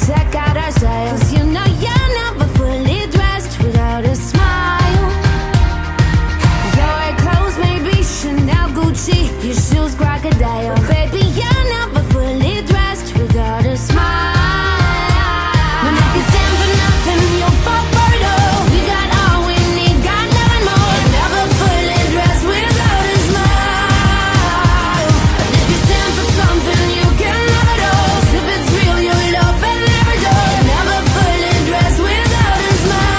check out our style. 'Cause you know you're never fully dressed without a smile. Your clothes may be Chanel, Gucci, your shoes crocodile. But baby, you're never fully dressed without a smile. And if you stand for nothing, you'll fall for it all. We got all we need, got nothing more. You're never fully dressed without a smile. And if you stand for something, you can have it all. If it's real, you'll open every door. You're never fully dressed without a smile.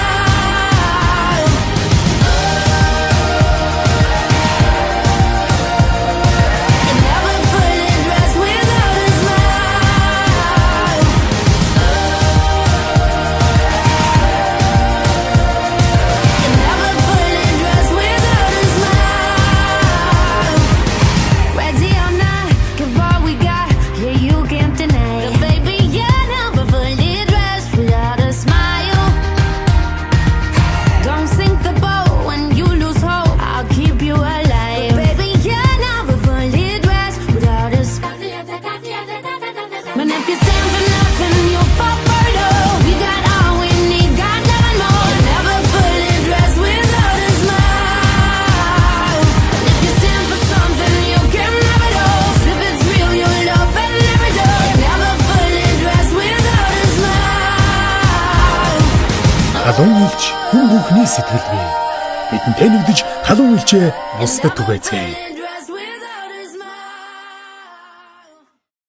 You're never fully dressed without a smile. You're never fully dressed without a smile. Ready or not, give all we got. Yeah, you can't deny it. Baby, you're never fully dressed without a smile. Don't sink the boat when you lose hope. I'll keep you alive. Baby, you're never fully dressed without a smile. But if you stand for nothing, you'll fall for it all. We got all we need, got nothing more. You're never fully dressed without a smile. And if you stand for something, you can have it all. If it's real, you'll open every door. You're never fully dressed without a smile. Халуун илч хүн бүхний сэтгэлгээ. Бидэнтэй нэгдэж халуун илчээ бусдад түгээцгээе.